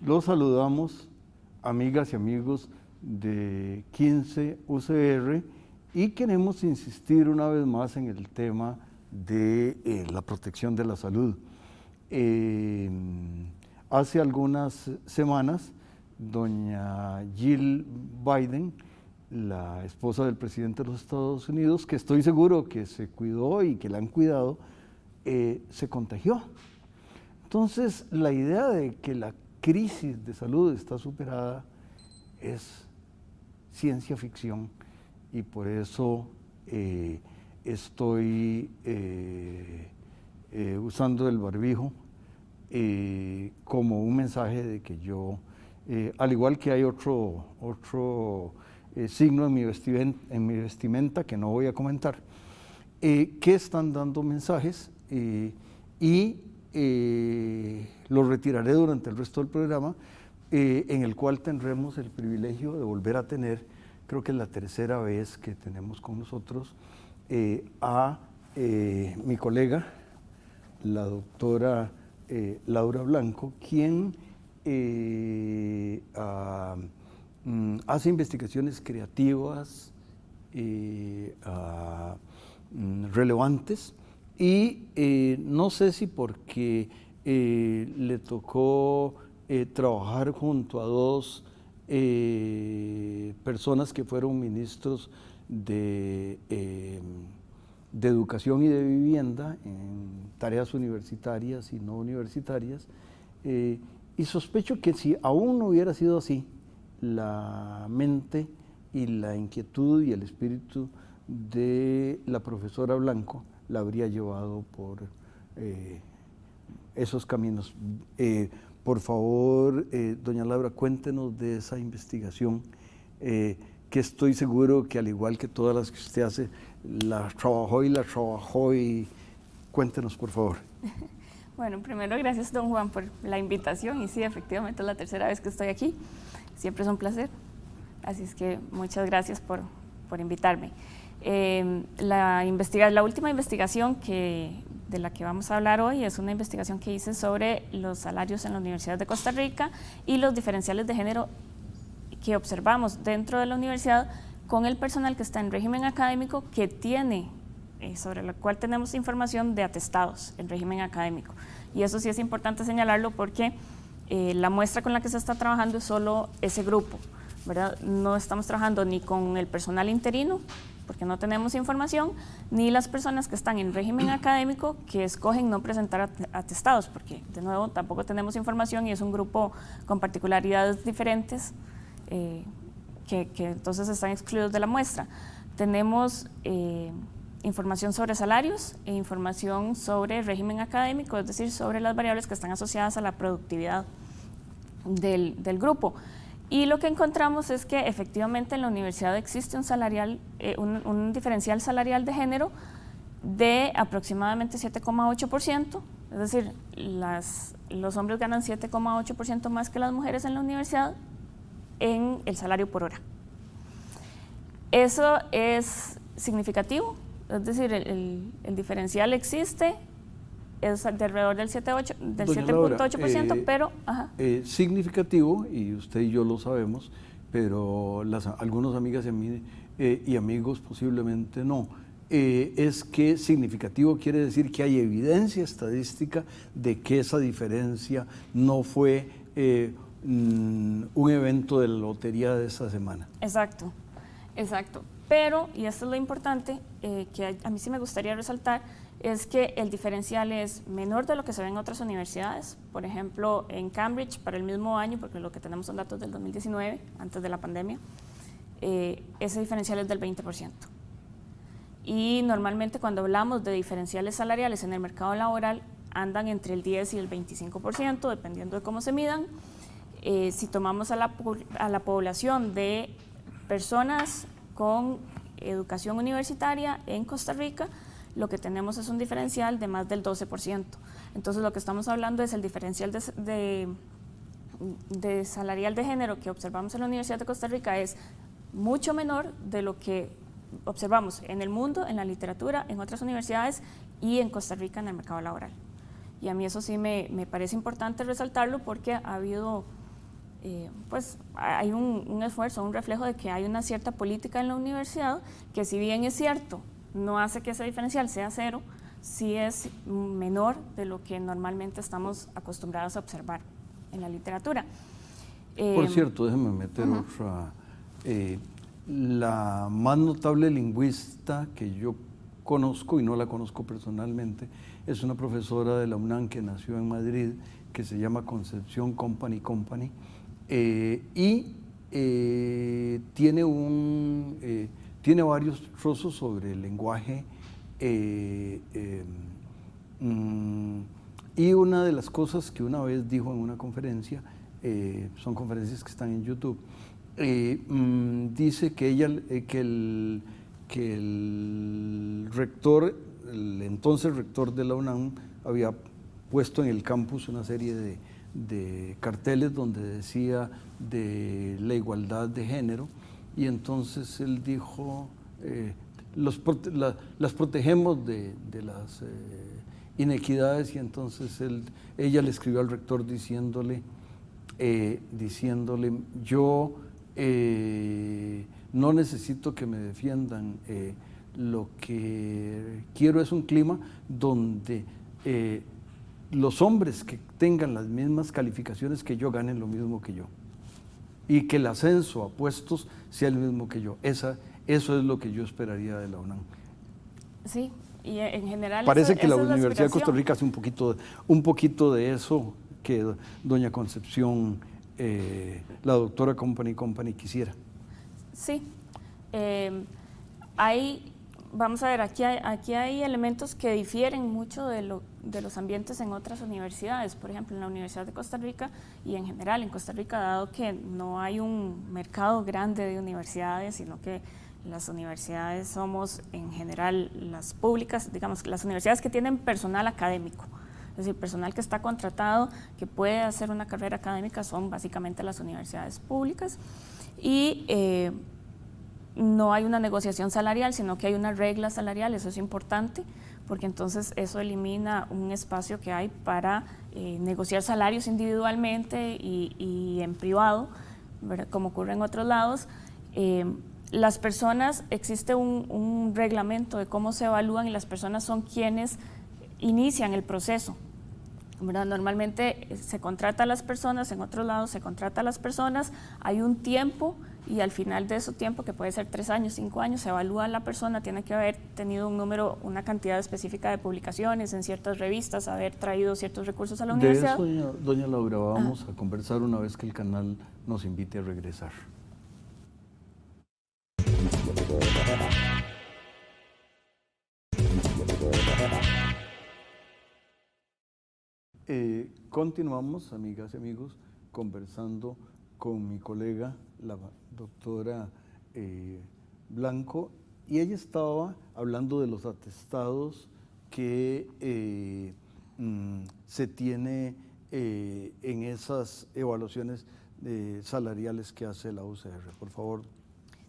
Los saludamos, amigas y amigos de 15 UCR, y queremos insistir una vez más en el tema de la protección de la salud. Hace algunas semanas, doña Jill Biden, la esposa del presidente de los Estados Unidos, que estoy seguro que se cuidó y que la han cuidado, se contagió. Entonces, la idea de que la crisis de salud está superada es ciencia ficción, y por eso estoy usando el barbijo como un mensaje de que yo, al igual que hay otro signo en mi vestimenta que no voy a comentar, que están dando mensajes, y lo retiraré durante el resto del programa, en el cual tendremos el privilegio de volver a tener, creo que es la tercera vez que tenemos con nosotros, a mi colega, la doctora Laura Blanco, quien hace investigaciones creativas relevantes, y no sé si porque le tocó trabajar junto a dos personas que fueron ministros de educación y de vivienda en tareas universitarias y no universitarias, y sospecho que si aún no hubiera sido así, la mente y la inquietud y el espíritu de la profesora Blanco la habría llevado por esos caminos. Por favor, doña Laura, cuéntenos de esa investigación, que estoy seguro que, al igual que todas las que usted hace, la trabajó, y cuéntenos, por favor. Bueno, primero, gracias, don Juan, por la invitación, y sí, efectivamente es la tercera vez que estoy aquí, siempre es un placer, así es que muchas gracias por invitarme. La última investigación de la que vamos a hablar hoy es una investigación que hice sobre los salarios en la Universidad de Costa Rica y los diferenciales de género que observamos dentro de la universidad con el personal que está en régimen académico, que tiene, sobre la cual tenemos información de atestados en régimen académico. Y eso sí es importante señalarlo, porque la muestra con la que se está trabajando es solo ese grupo, ¿verdad? No estamos trabajando ni con el personal interino, porque no tenemos información, ni las personas que están en régimen académico que escogen no presentar atestados, porque de nuevo tampoco tenemos información y es un grupo con particularidades diferentes, que entonces están excluidos de la muestra. Tenemos información sobre salarios e información sobre régimen académico, es decir, sobre las variables que están asociadas a la productividad del grupo. Y lo que encontramos es que efectivamente en la universidad existe un diferencial salarial de género de aproximadamente 7,8%, es decir, los hombres ganan 7,8% más que las mujeres en la universidad en el salario por hora. Eso es significativo, es decir, el diferencial existe, es de alrededor del 7,8%, pero... significativo, y usted y yo lo sabemos, pero algunas amigas y amigos posiblemente no. Es que significativo quiere decir que hay evidencia estadística de que esa diferencia no fue un evento de la lotería de esta semana. Exacto. Pero, y esto es lo importante, que a mí sí me gustaría resaltar, es que el diferencial es menor de lo que se ve en otras universidades. Por ejemplo, en Cambridge, para el mismo año, porque lo que tenemos son datos del 2019, antes de la pandemia, ese diferencial es del 20%. Y normalmente cuando hablamos de diferenciales salariales en el mercado laboral, andan entre el 10 y el 25%, dependiendo de cómo se midan. Si tomamos a la población de personas con educación universitaria en Costa Rica, lo que tenemos es un diferencial de más del 12%. Entonces lo que estamos hablando es el diferencial de salarial de género que observamos en la Universidad de Costa Rica es mucho menor de lo que observamos en el mundo, en la literatura, en otras universidades y en Costa Rica en el mercado laboral. Y a mí eso sí me parece importante resaltarlo porque ha habido, pues hay un esfuerzo, un reflejo de que hay una cierta política en la universidad que, si bien es cierto, no hace que ese diferencial sea cero, sí es menor de lo que normalmente estamos acostumbrados a observar en la literatura. Por cierto, déjeme meter otra. La más notable lingüista que yo conozco, y no la conozco personalmente, es una profesora de la UNAM que nació en Madrid, que se llama Concepción Company, y tiene varios trozos sobre el lenguaje, y una de las cosas que una vez dijo en una conferencia, son conferencias que están en YouTube, dice que el rector, el entonces rector de la UNAM, había puesto en el campus una serie de carteles donde decía de la igualdad de género, y entonces él dijo, las protegemos de las inequidades, y entonces ella le escribió al rector diciéndole, yo no necesito que me defiendan, lo que quiero es un clima donde los hombres que tengan las mismas calificaciones que yo ganen lo mismo que yo, y que el ascenso a puestos sea el mismo que yo. Eso es lo que yo esperaría de la UNAM. Sí, y en general parece que la Universidad de Costa Rica hace un poquito de eso que doña Concepción, la doctora Company quisiera. Sí, vamos a ver, aquí hay elementos que difieren mucho de los ambientes en otras universidades. Por ejemplo, en la Universidad de Costa Rica y en general en Costa Rica, dado que no hay un mercado grande de universidades, sino que las universidades somos en general las públicas, digamos, las universidades que tienen personal académico, es decir, personal que está contratado, que puede hacer una carrera académica, son básicamente las universidades públicas, y no hay una negociación salarial, sino que hay una regla salarial. Eso es importante, porque entonces eso elimina un espacio que hay para negociar salarios individualmente y en privado, ¿verdad?, como ocurre en otros lados. Las personas, existe un reglamento de cómo se evalúan, y las personas son quienes inician el proceso, ¿verdad? Normalmente se contrata a las personas, en otros lados se contrata a las personas, hay un tiempo, y al final de ese tiempo, que puede ser 3 años, 5 años, se evalúa a la persona, tiene que haber tenido una cantidad específica de publicaciones en ciertas revistas, haber traído ciertos recursos a la universidad. De eso, doña Laura, vamos a conversar una vez que el canal nos invite a regresar. Continuamos, amigas y amigos, conversando con mi colega, la doctora Blanco, y ella estaba hablando de los atestados que se tiene en esas evaluaciones salariales que hace la UCR. Por favor,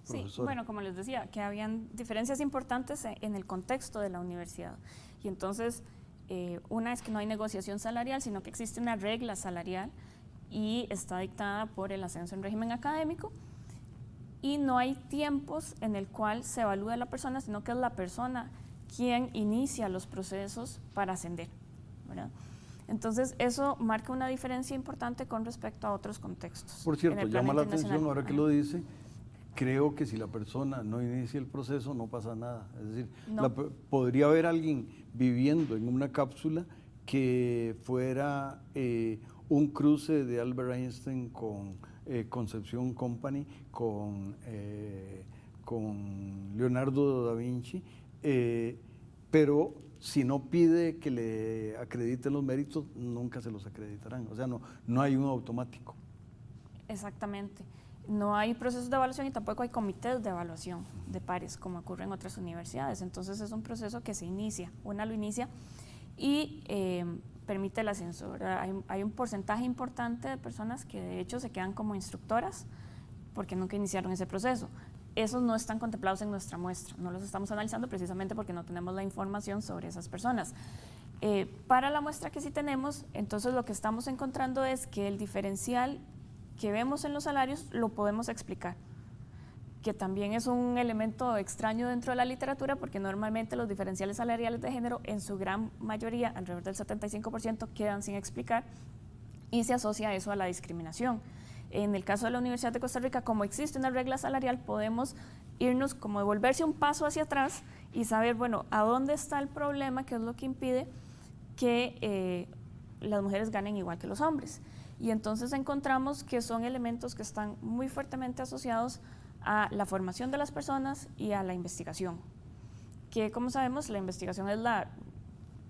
profesora. Sí, bueno, como les decía, que habían diferencias importantes en el contexto de la universidad, y entonces una es que no hay negociación salarial, sino que existe una regla salarial y está dictada por el ascenso en régimen académico, y no hay tiempos en el cual se evalúa a la persona, sino que es la persona quien inicia los procesos para ascender, ¿verdad? Entonces eso marca una diferencia importante con respecto a otros contextos. Por cierto, llama la atención ahora que lo dice. Creo que si la persona no inicia el proceso no pasa nada, es decir, no. Podría haber alguien viviendo en una cápsula que fuera un cruce de Albert Einstein con Concepción Company, con Leonardo da Vinci, pero si no pide que le acrediten los méritos, nunca se los acreditarán, o sea, no hay un automático. Exactamente. No hay procesos de evaluación y tampoco hay comités de evaluación de pares como ocurre en otras universidades. Entonces es un proceso que se inicia, una lo inicia y permite el ascenso. Hay un porcentaje importante de personas que de hecho se quedan como instructoras porque nunca iniciaron ese proceso. Esos no están contemplados en nuestra muestra, no los estamos analizando precisamente porque no tenemos la información sobre esas personas. Para la muestra que sí tenemos, entonces lo que estamos encontrando es que el diferencial que vemos en los salarios lo podemos explicar, que también es un elemento extraño dentro de la literatura porque normalmente los diferenciales salariales de género en su gran mayoría, alrededor del 75%, quedan sin explicar y se asocia eso a la discriminación. En el caso de la Universidad de Costa Rica, como existe una regla salarial, podemos irnos como devolverse un paso hacia atrás y saber, bueno, a dónde está el problema, qué es lo que impide que las mujeres ganen igual que los hombres. Y entonces encontramos que son elementos que están muy fuertemente asociados a la formación de las personas y a la investigación, que como sabemos la investigación es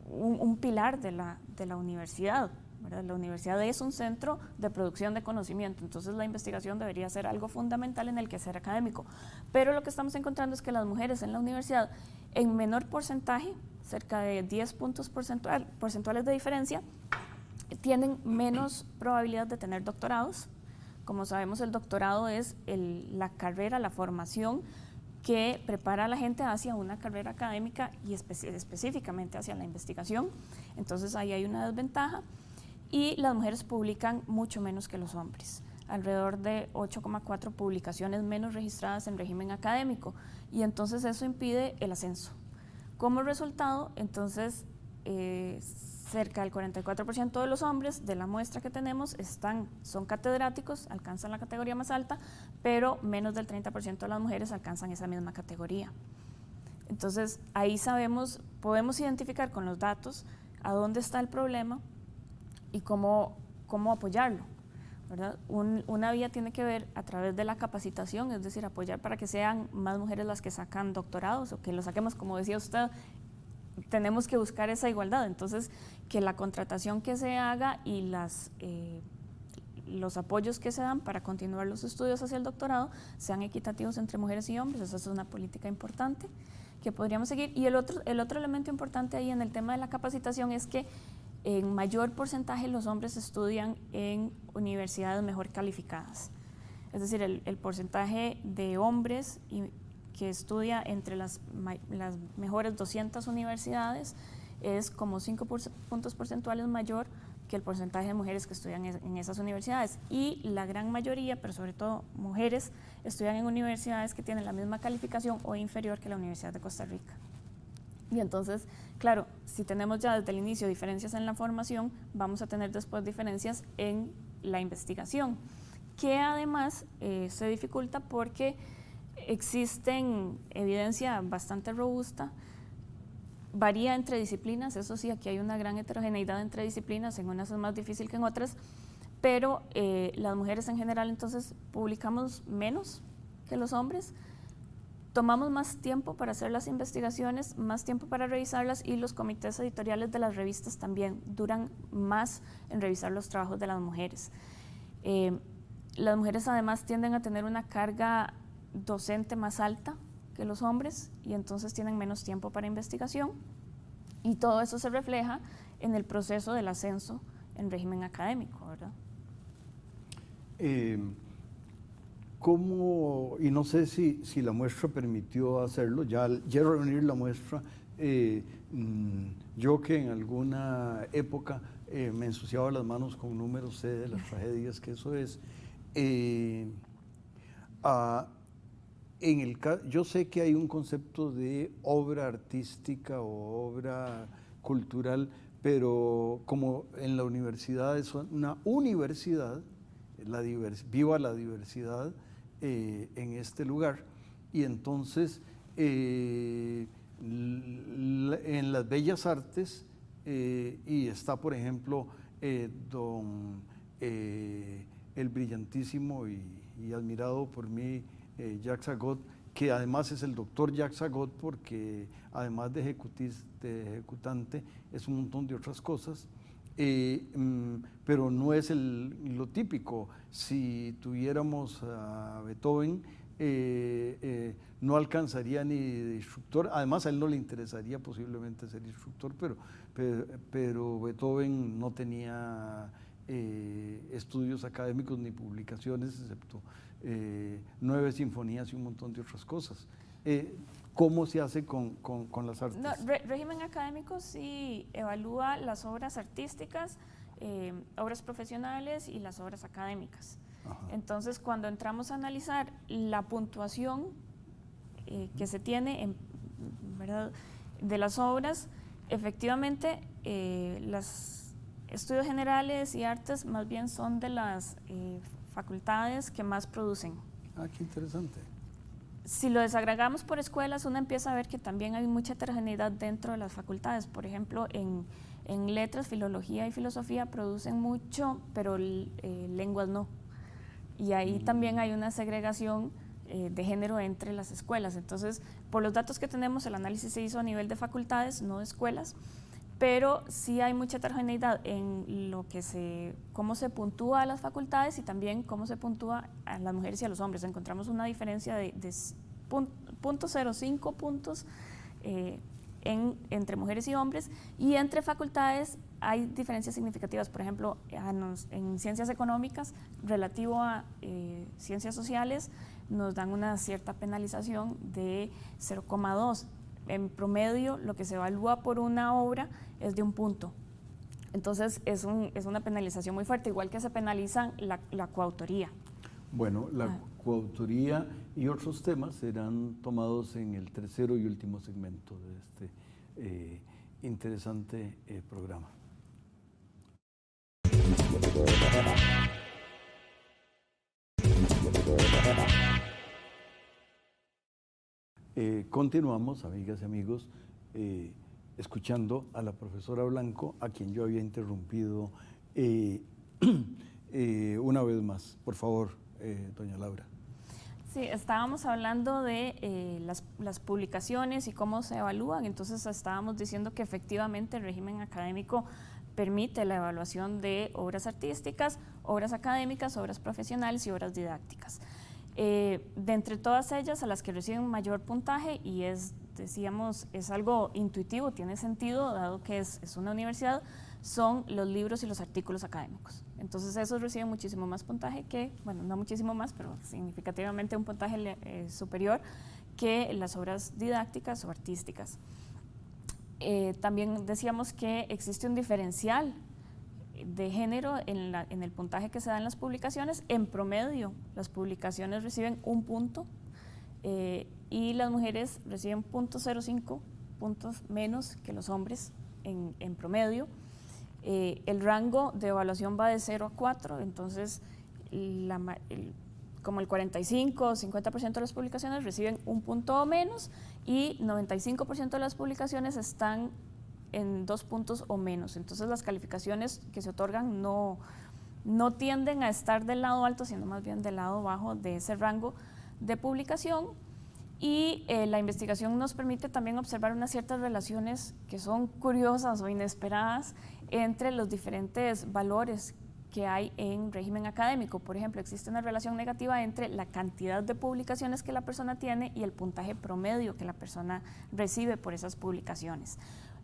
un pilar de la universidad, ¿verdad? La universidad es un centro de producción de conocimiento, entonces la investigación debería ser algo fundamental en el quehacer académico, pero lo que estamos encontrando es que las mujeres en la universidad en menor porcentaje, cerca de 10 puntos porcentuales de diferencia, tienen menos probabilidad de tener doctorados. Como sabemos, el doctorado es la carrera, la formación que prepara a la gente hacia una carrera académica y específicamente hacia la investigación. Entonces ahí hay una desventaja y las mujeres publican mucho menos que los hombres, alrededor de 8,4 publicaciones menos registradas en régimen académico, y entonces eso impide el ascenso. Como resultado, entonces, cerca del 44% de los hombres de la muestra que tenemos son catedráticos, alcanzan la categoría más alta, pero menos del 30% de las mujeres alcanzan esa misma categoría. Entonces, ahí podemos identificar con los datos a dónde está el problema y cómo apoyarlo, ¿verdad? Una vía tiene que ver a través de la capacitación, es decir, apoyar para que sean más mujeres las que sacan doctorados o que lo saquemos, como decía usted, tenemos que buscar esa igualdad, entonces que la contratación que se haga y los apoyos que se dan para continuar los estudios hacia el doctorado sean equitativos entre mujeres y hombres. Esa es una política importante que podríamos seguir. Y el otro elemento importante ahí en el tema de la capacitación es que en mayor porcentaje los hombres estudian en universidades mejor calificadas, es decir, el porcentaje de hombres que estudia entre las mejores 200 universidades es como 5 puntos porcentuales mayor que el porcentaje de mujeres que estudian en esas universidades, y la gran mayoría, pero sobre todo mujeres, estudian en universidades que tienen la misma calificación o inferior que la Universidad de Costa Rica. Y entonces, claro, si tenemos ya desde el inicio diferencias en la formación, vamos a tener después diferencias en la investigación, que además se dificulta porque existen evidencia bastante robusta, varía entre disciplinas, eso sí, aquí hay una gran heterogeneidad entre disciplinas, en unas es más difícil que en otras, pero las mujeres en general entonces publicamos menos que los hombres, tomamos más tiempo para hacer las investigaciones, más tiempo para revisarlas, y los comités editoriales de las revistas también duran más en revisar los trabajos de las mujeres. Las mujeres además tienden a tener una carga docente más alta que los hombres y entonces tienen menos tiempo para investigación, y todo eso se refleja en el proceso del ascenso en régimen académico, ¿verdad? ¿Cómo, y no sé si la muestra permitió hacerlo, ya reunir la muestra, yo que en alguna época me ensuciaba las manos con números, sé de las tragedias que eso es, yo sé que hay un concepto de obra artística o obra cultural, pero como en la universidad es una universidad, viva la diversidad en este lugar, y entonces en las bellas artes, y está por ejemplo el brillantísimo y admirado por mí Jacques Agot, que además es el doctor Jacques Agot, porque además de ejecutante es un montón de otras cosas. pero no es lo típico. Si tuviéramos a Beethoven, no alcanzaría ni de instructor, además a él no le interesaría posiblemente ser instructor, pero Beethoven no tenía estudios académicos ni publicaciones, excepto 9 sinfonías y un montón de otras cosas. ¿Cómo se hace con las artes? No, régimen académico sí evalúa las obras artísticas, obras profesionales y las obras académicas. Ajá. Entonces, cuando entramos a analizar la puntuación que se tiene ¿verdad?, de las obras, efectivamente los estudios generales y artes más bien son de las facultades que más producen. Ah, qué interesante. Si lo desagregamos por escuelas, uno empieza a ver que también hay mucha heterogeneidad dentro de las facultades. Por ejemplo, en letras, filología y filosofía producen mucho, pero lenguas no. Y ahí también hay una segregación de género entre las escuelas. Entonces, por los datos que tenemos, el análisis se hizo a nivel de facultades, no de escuelas, pero sí hay mucha heterogeneidad en cómo se puntúa a las facultades y también cómo se puntúa a las mujeres y a los hombres. Encontramos una diferencia de 0.05 puntos entre mujeres y hombres, y entre facultades hay diferencias significativas. Por ejemplo, en ciencias económicas, relativo a ciencias sociales, nos dan una cierta penalización de 0,2. En promedio, lo que se evalúa por una obra es de 1 punto. Entonces, es una penalización muy fuerte, igual que se penaliza la coautoría. Bueno, la coautoría y otros temas serán tomados en el tercero y último segmento de este interesante programa. Continuamos, amigas y amigos, escuchando a la profesora Blanco, a quien yo había interrumpido una vez más. Por favor, doña Laura. Sí, estábamos hablando de las publicaciones y cómo se evalúan. Entonces estábamos diciendo que efectivamente el régimen académico permite la evaluación de obras artísticas, obras académicas, obras profesionales y obras didácticas. De entre todas ellas, a las que reciben mayor puntaje, y decíamos, es algo intuitivo, tiene sentido, dado que es una universidad, son los libros y los artículos académicos. Entonces esos reciben muchísimo más puntaje que, bueno, no muchísimo más, pero significativamente un puntaje superior que las obras didácticas o artísticas. También decíamos que existe un diferencial de género en el puntaje que se da en las publicaciones. En promedio, las publicaciones reciben 1 punto y las mujeres reciben 0.05 puntos menos que los hombres en promedio. El rango de evaluación va de 0 a 4, entonces como el 45 o 50% de las publicaciones reciben 1 punto o menos, y 95% de las publicaciones están en 2 puntos o menos. Entonces las calificaciones que se otorgan no tienden a estar del lado alto, sino más bien del lado bajo de ese rango de publicación. Y la investigación nos permite también observar unas ciertas relaciones que son curiosas o inesperadas entre los diferentes valores que hay en régimen académico. Por ejemplo, existe una relación negativa entre la cantidad de publicaciones que la persona tiene y el puntaje promedio que la persona recibe por esas publicaciones.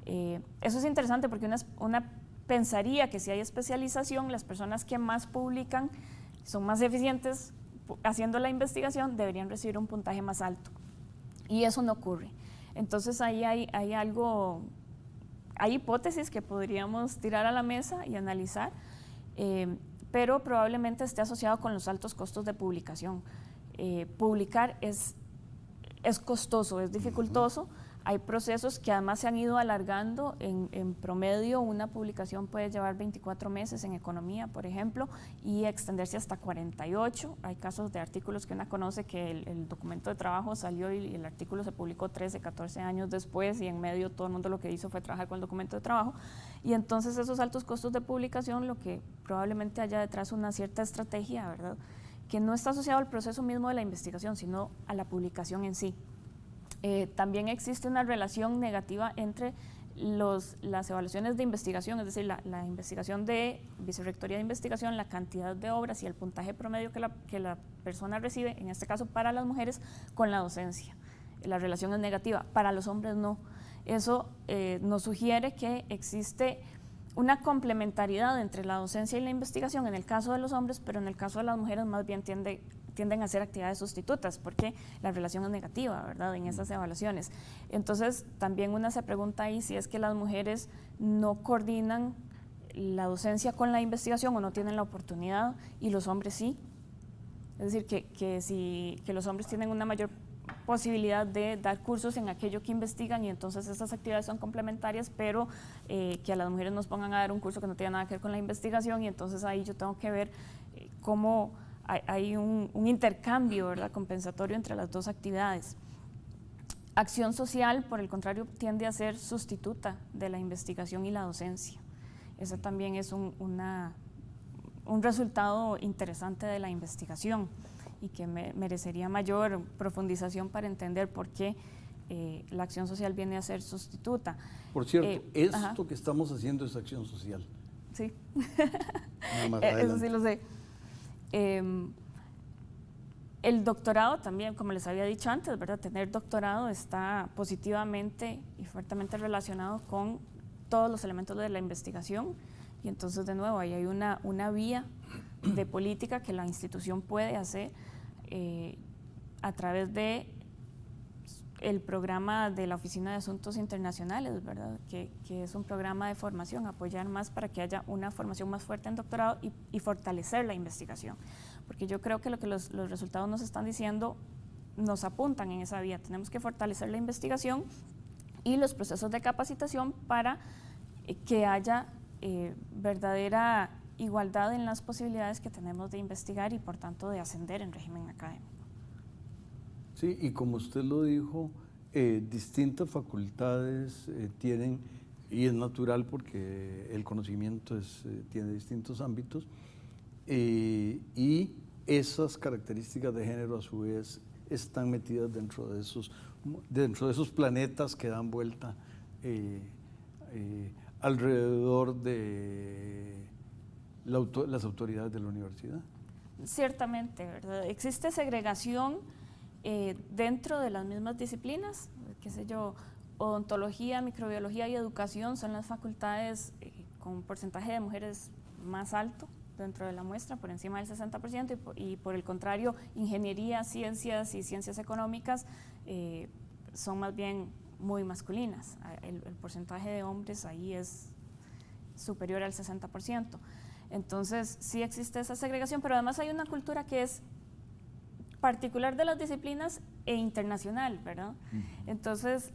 Eso es interesante porque una pensaría que si hay especialización, las personas que más publican son más eficientes haciendo la investigación, deberían recibir un puntaje más alto. Y eso no ocurre. Entonces ahí hay algo, hay hipótesis que podríamos tirar a la mesa y analizar, pero probablemente esté asociado con los altos costos de publicación. Publicar es costoso, es dificultoso. Hay procesos que además se han ido alargando. En promedio, una publicación puede llevar 24 meses en economía, por ejemplo, y extenderse hasta 48. Hay casos de artículos que uno conoce que el documento de trabajo salió y el artículo se publicó 13, 14 años después, y en medio todo el mundo lo que hizo fue trabajar con el documento de trabajo. Y entonces esos altos costos de publicación, lo que probablemente haya detrás una cierta estrategia, ¿verdad?, que no está asociado al proceso mismo de la investigación, sino a la publicación en sí. También existe una relación negativa entre las evaluaciones de investigación, es decir, la investigación de Vicerrectoría de Investigación, la cantidad de obras y el puntaje promedio que la persona recibe, en este caso para las mujeres, con la docencia. La relación es negativa, para los hombres no. Eso nos sugiere que existe una complementariedad entre la docencia y la investigación en el caso de los hombres, pero en el caso de las mujeres más bien tienden a hacer actividades sustitutas porque la relación es negativa, ¿verdad?, en esas evaluaciones. Entonces, también una se pregunta ahí si es que las mujeres no coordinan la docencia con la investigación o no tienen la oportunidad y los hombres sí. Es decir, que los hombres tienen una mayor posibilidad de dar cursos en aquello que investigan y entonces estas actividades son complementarias, pero que a las mujeres nos pongan a dar un curso que no tiene nada que ver con la investigación y entonces ahí yo tengo que ver cómo hay un intercambio, ¿verdad?, compensatorio entre las dos actividades. Acción social, por el contrario, tiende a ser sustituta de la investigación y la docencia. Ese también es un resultado interesante de la investigación y que merecería mayor profundización para entender por qué la acción social viene a ser sustituta. Por cierto, esto que estamos haciendo es acción social. Sí, eso sí lo sé. El doctorado también, como les había dicho antes, ¿verdad?, tener doctorado está positivamente y fuertemente relacionado con todos los elementos de la investigación y entonces de nuevo ahí hay una vía de política que la institución puede hacer a través de el programa de la Oficina de Asuntos Internacionales, ¿verdad?, que es un programa de formación, apoyar más para que haya una formación más fuerte en doctorado y fortalecer la investigación, porque yo creo que lo que los resultados nos están diciendo nos apuntan en esa vía. Tenemos que fortalecer la investigación y los procesos de capacitación para que haya verdadera igualdad en las posibilidades que tenemos de investigar y por tanto de ascender en régimen académico. Sí, y como usted lo dijo, distintas facultades tienen, y es natural porque el conocimiento tiene distintos ámbitos, y esas características de género a su vez están metidas dentro de esos planetas que dan vuelta alrededor de las autoridades de la universidad. Ciertamente, ¿verdad? Existe segregación dentro de las mismas disciplinas, qué sé yo, odontología, microbiología y educación son las facultades con un porcentaje de mujeres más alto dentro de la muestra, por encima del 60%, y por el contrario, ingeniería, ciencias y ciencias económicas son más bien muy masculinas. El porcentaje de hombres ahí es superior al 60%. Entonces, sí existe esa segregación, pero además hay una cultura que es particular de las disciplinas e internacional, ¿verdad? Entonces,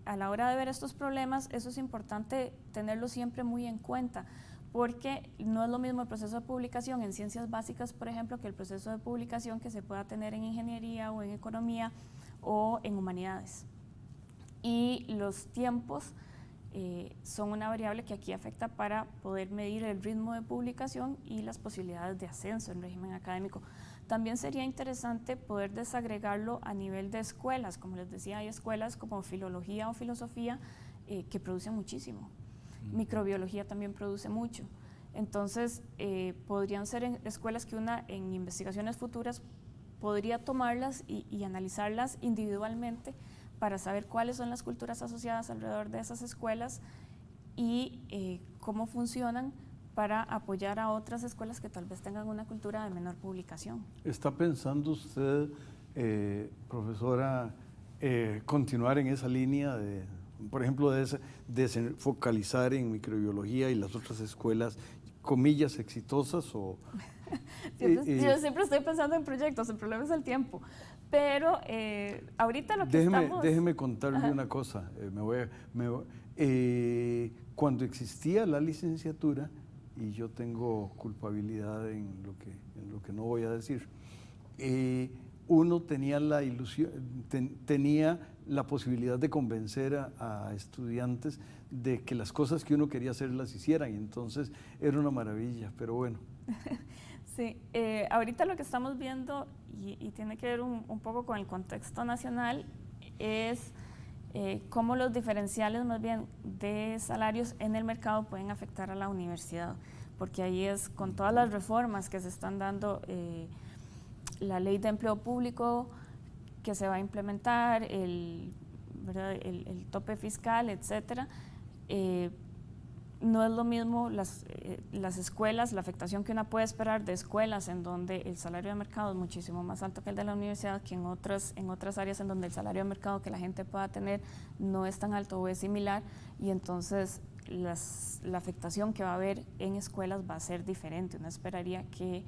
a la hora de ver estos problemas, eso es importante tenerlo siempre muy en cuenta, porque no es lo mismo el proceso de publicación en ciencias básicas, por ejemplo, que el proceso de publicación que se pueda tener en ingeniería o en economía o en humanidades. Y los tiempos son una variable que aquí afecta para poder medir el ritmo de publicación y las posibilidades de ascenso en régimen académico. También sería interesante poder desagregarlo a nivel de escuelas. Como les decía, hay escuelas como filología o filosofía que producen muchísimo. Microbiología también produce mucho. Entonces, podrían ser escuelas que una en investigaciones futuras podría tomarlas y analizarlas individualmente para saber cuáles son las culturas asociadas alrededor de esas escuelas y cómo funcionan para apoyar a otras escuelas que tal vez tengan una cultura de menor publicación. ¿Está pensando usted, profesora, continuar en esa línea de, por ejemplo, de focalizar en microbiología y las otras escuelas, comillas, exitosas? O, yo siempre estoy pensando en proyectos, el problema es el tiempo. Pero ahorita lo que estamos... Déjeme contarle una cosa. Cuando existía la licenciatura, y yo tengo culpabilidad en lo que no voy a decir, uno tenía la ilusión, tenía la posibilidad de convencer a estudiantes de que las cosas que uno quería hacer las hicieran, y entonces era una maravilla, pero bueno. Sí, ahorita lo que estamos viendo, y tiene que ver un poco con el contexto nacional, es cómo los diferenciales más bien de salarios en el mercado pueden afectar a la universidad, porque ahí es con todas las reformas que se están dando, la ley de empleo público que se va a implementar, el tope fiscal, etcétera. No es lo mismo las escuelas, la afectación que una puede esperar de escuelas en donde el salario de mercado es muchísimo más alto que el de la universidad, que en otras áreas en donde el salario de mercado que la gente pueda tener no es tan alto o es similar, y entonces la afectación que va a haber en escuelas va a ser diferente. Uno esperaría que,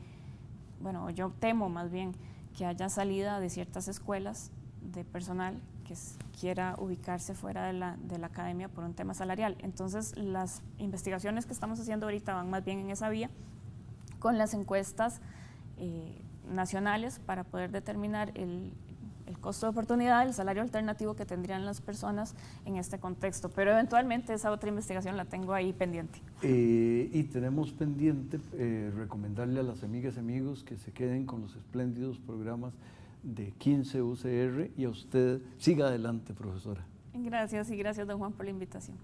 bueno, yo temo más bien que haya salida de ciertas escuelas de personal que quiera ubicarse fuera de la academia por un tema salarial. Entonces, las investigaciones que estamos haciendo ahorita van más bien en esa vía, con las encuestas nacionales para poder determinar el costo de oportunidad, el salario alternativo que tendrían las personas en este contexto. Pero eventualmente esa otra investigación la tengo ahí pendiente. Y tenemos pendiente recomendarle a las amigas y amigos que se queden con los espléndidos programas de 15 UCR, y a usted siga adelante, profesora. Gracias, y gracias, don Juan, por la invitación.